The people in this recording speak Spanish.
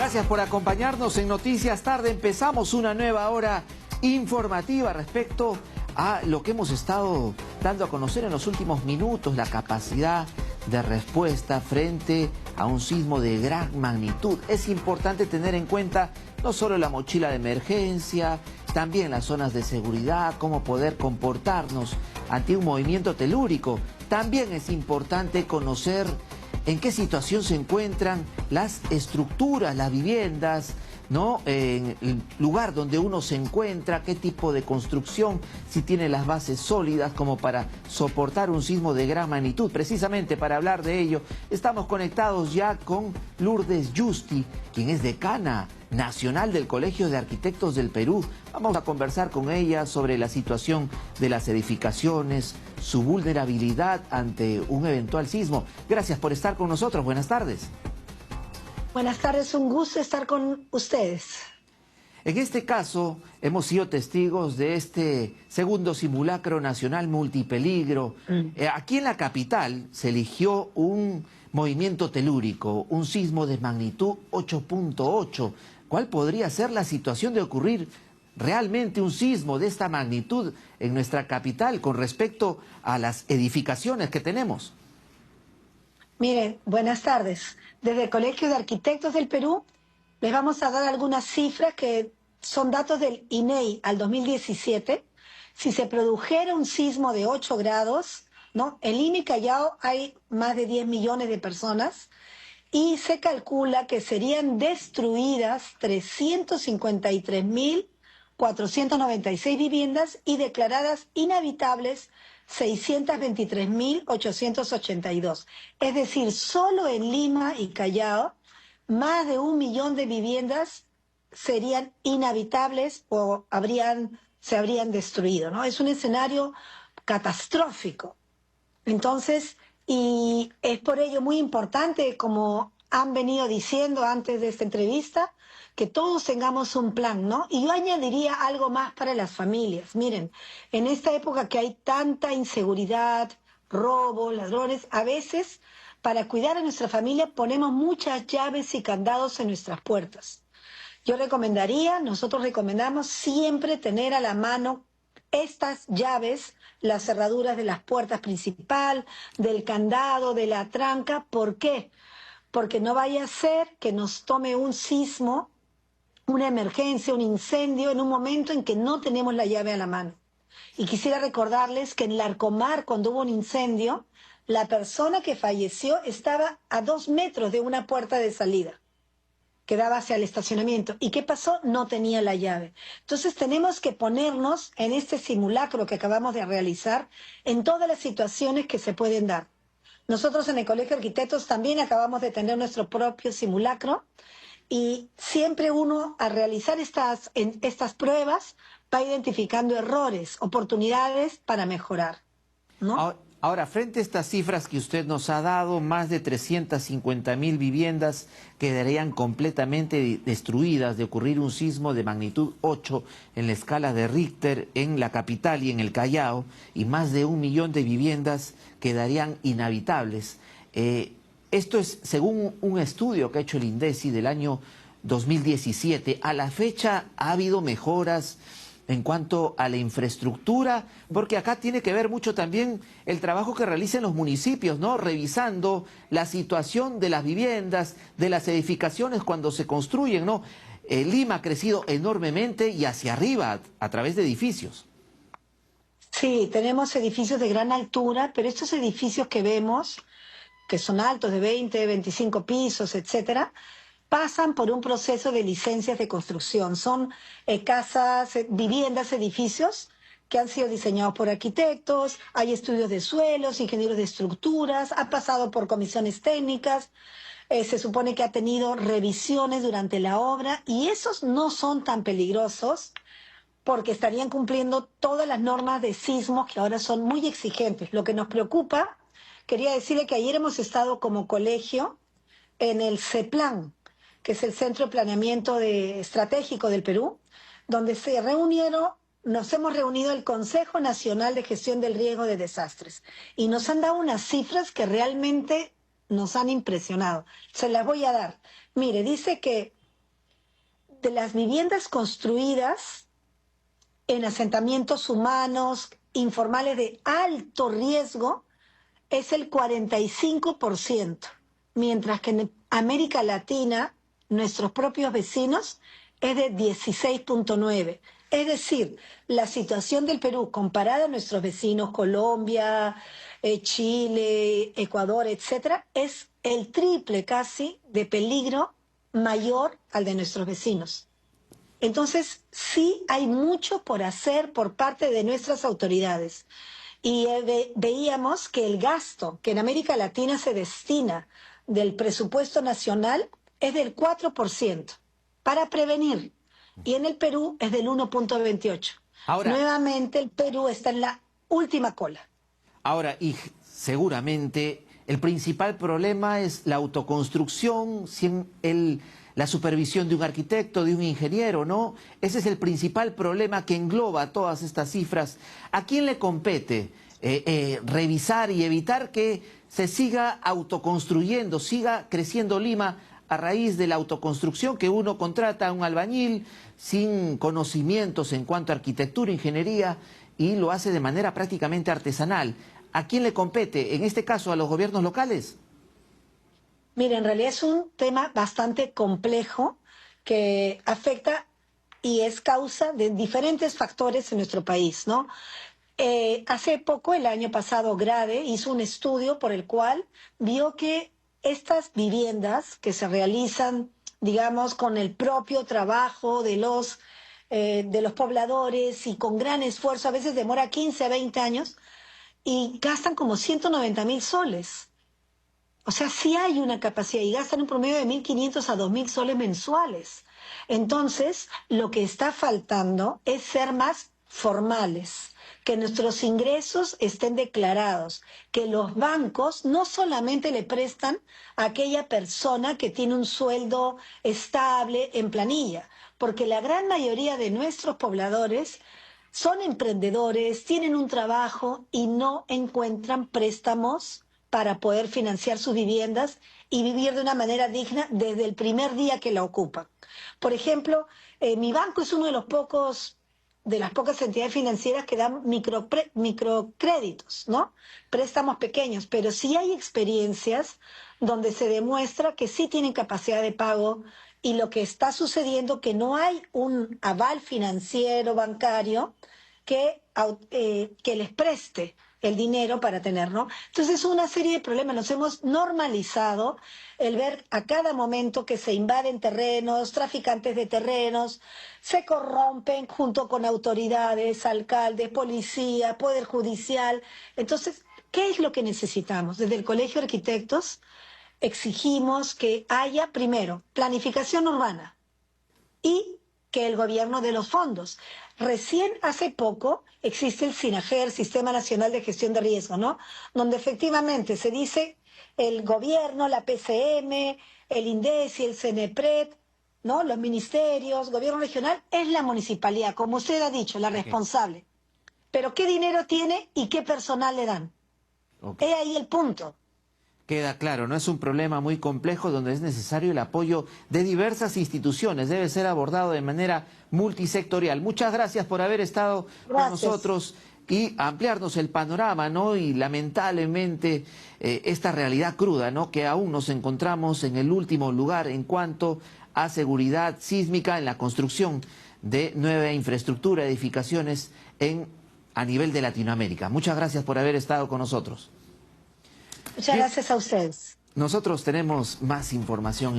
Gracias por acompañarnos en Noticias Tarde. Empezamos una nueva hora informativa respecto a lo que hemos estado dando a conocer en los últimos minutos, la capacidad de respuesta frente a un sismo de gran magnitud. Es importante tener en cuenta no solo la mochila de emergencia, también las zonas de seguridad, cómo poder comportarnos ante un movimiento telúrico. También es importante conocer en qué situación se encuentran las estructuras, las viviendas, ¿no? En el lugar donde uno se encuentra, qué tipo de construcción, si tiene las bases sólidas como para soportar un sismo de gran magnitud. Precisamente para hablar de ello, estamos conectados ya con Lourdes Yusti, quien es decana nacional del Colegio de Arquitectos del Perú. Vamos a conversar con ella sobre la situación de las edificaciones, su vulnerabilidad ante un eventual sismo. Gracias por estar con nosotros. Buenas tardes. Buenas tardes, un gusto estar con ustedes. En este caso, hemos sido testigos de este segundo simulacro nacional multipeligro. Aquí en la capital se eligió un movimiento telúrico, un sismo de magnitud 8.8. ¿Cuál podría ser la situación de ocurrir realmente un sismo de esta magnitud en nuestra capital con respecto a las edificaciones que tenemos? Miren, buenas tardes. Desde el Colegio de Arquitectos del Perú les vamos a dar algunas cifras que son datos del INEI al 2017. Si se produjera un sismo de 8 grados, ¿no? En Lima y Callao hay más de 10 millones de personas y se calcula que serían destruidas 353.496 viviendas y declaradas inhabitables 623.882. Es decir, solo en Lima y Callao, más de 1 millón de viviendas serían inhabitables o se habrían destruido, ¿no? Es un escenario catastrófico. Entonces, y es por ello muy importante, como han venido diciendo antes de esta entrevista, que todos tengamos un plan, ¿no? Y yo añadiría algo más para las familias. Miren, en esta época que hay tanta inseguridad, robo, ladrones, a veces para cuidar a nuestra familia ponemos muchas llaves y candados en nuestras puertas. Nosotros recomendamos siempre tener a la mano estas llaves, las cerraduras de las puertas principal, del candado, de la tranca. ¿Por qué? Porque no vaya a ser que nos tome un sismo, una emergencia, un incendio en un momento en que no tenemos la llave a la mano. Y quisiera recordarles que en Larcomar, cuando hubo un incendio, la persona que falleció estaba a 2 metros de una puerta de salida que daba hacia el estacionamiento. ¿Y qué pasó? No tenía la llave. Entonces tenemos que ponernos en este simulacro que acabamos de realizar en todas las situaciones que se pueden dar. Nosotros en el Colegio de Arquitectos también acabamos de tener nuestro propio simulacro y siempre uno al realizar estas pruebas va identificando errores, oportunidades para mejorar, ¿no? Ahora, frente a estas cifras que usted nos ha dado, más de 350.000 viviendas quedarían completamente destruidas de ocurrir un sismo de magnitud 8 en la escala de Richter en la capital y en el Callao, y más de 1 millón de viviendas quedarían inhabitables. Esto es según un estudio que ha hecho el INDECI del año 2017. A la fecha ha habido mejoras en cuanto a la infraestructura, porque acá tiene que ver mucho también el trabajo que realicen los municipios, ¿no? Revisando la situación de las viviendas, de las edificaciones cuando se construyen, ¿no? Lima ha crecido enormemente y hacia arriba a través de edificios. Sí, tenemos edificios de gran altura, pero estos edificios que vemos, que son altos de 20, 25 pisos, etcétera, pasan por un proceso de licencias de construcción. Son casas, viviendas, edificios que han sido diseñados por arquitectos, hay estudios de suelos, ingenieros de estructuras, ha pasado por comisiones técnicas, se supone que ha tenido revisiones durante la obra y esos no son tan peligrosos porque estarían cumpliendo todas las normas de sismos que ahora son muy exigentes. Lo que nos preocupa, quería decirle que ayer hemos estado como colegio en el CEPLAN, que es el Centro de Planeamiento Estratégico del Perú, donde nos hemos reunido el Consejo Nacional de Gestión del Riesgo de Desastres y nos han dado unas cifras que realmente nos han impresionado. Se las voy a dar. Mire, dice que de las viviendas construidas en asentamientos humanos informales de alto riesgo es el 45%, mientras que en América Latina, nuestros propios vecinos, es de 16,9%. Es decir, la situación del Perú comparada a nuestros vecinos, Colombia, Chile, Ecuador, etcétera, es el triple casi de peligro mayor al de nuestros vecinos. Entonces, sí hay mucho por hacer por parte de nuestras autoridades. Y veíamos que el gasto que en América Latina se destina del presupuesto nacional es del 4% para prevenir. Y en el Perú es del 1,28%. Ahora, Nuevamente el Perú está en la última cola. Ahora, y seguramente el principal problema es la autoconstrucción, la supervisión de un arquitecto, de un ingeniero, ¿no? Ese es el principal problema que engloba todas estas cifras. ¿A quién le compete revisar y evitar que se siga autoconstruyendo, siga creciendo Lima a raíz de la autoconstrucción, que uno contrata a un albañil sin conocimientos en cuanto a arquitectura, ingeniería, y lo hace de manera prácticamente artesanal? ¿A quién le compete? En este caso, ¿a los gobiernos locales? Mira, en realidad es un tema bastante complejo que afecta y es causa de diferentes factores en nuestro país, ¿no? Hace poco, el año pasado, GRADE hizo un estudio por el cual vio que estas viviendas que se realizan, digamos, con el propio trabajo de los pobladores y con gran esfuerzo, a veces demora 15 a 20 años y gastan como 190.000 soles. O sea, sí hay una capacidad y gastan un promedio de 1.500 a 2.000 soles mensuales. Entonces, lo que está faltando es ser más formales, que nuestros ingresos estén declarados, que los bancos no solamente le prestan a aquella persona que tiene un sueldo estable en planilla, porque la gran mayoría de nuestros pobladores son emprendedores, tienen un trabajo y no encuentran préstamos para poder financiar sus viviendas y vivir de una manera digna desde el primer día que la ocupan. Por ejemplo, mi banco es uno de las pocas entidades financieras que dan microcréditos, ¿no? Préstamos pequeños, pero sí hay experiencias donde se demuestra que sí tienen capacidad de pago y lo que está sucediendo que no hay un aval financiero bancario que les preste el dinero para tener, ¿no? Entonces, una serie de problemas. Nos hemos normalizado el ver a cada momento que se invaden terrenos, traficantes de terrenos, se corrompen junto con autoridades, alcaldes, policía, poder judicial. Entonces, ¿qué es lo que necesitamos? Desde el Colegio de Arquitectos exigimos que haya, primero, planificación urbana y que el gobierno dé los fondos. Recién hace poco existe el SINAGER, Sistema Nacional de Gestión de Riesgo, ¿no? Donde efectivamente se dice el gobierno, la PCM, el INDECI, el CENEPRED, ¿no? Los ministerios, gobierno regional, es la municipalidad, como usted ha dicho, la responsable. Pero ¿qué dinero tiene y qué personal le dan? Es ahí el punto. Queda claro, no es un problema muy complejo donde es necesario el apoyo de diversas instituciones. Debe ser abordado de manera multisectorial. Muchas gracias por haber estado con nosotros y ampliarnos el panorama, ¿no? Y lamentablemente esta realidad cruda, ¿no? Que aún nos encontramos en el último lugar en cuanto a seguridad sísmica en la construcción de nueva infraestructura, edificaciones a nivel de Latinoamérica. Muchas gracias por haber estado con nosotros. Muchas gracias a ustedes. Nosotros tenemos más información.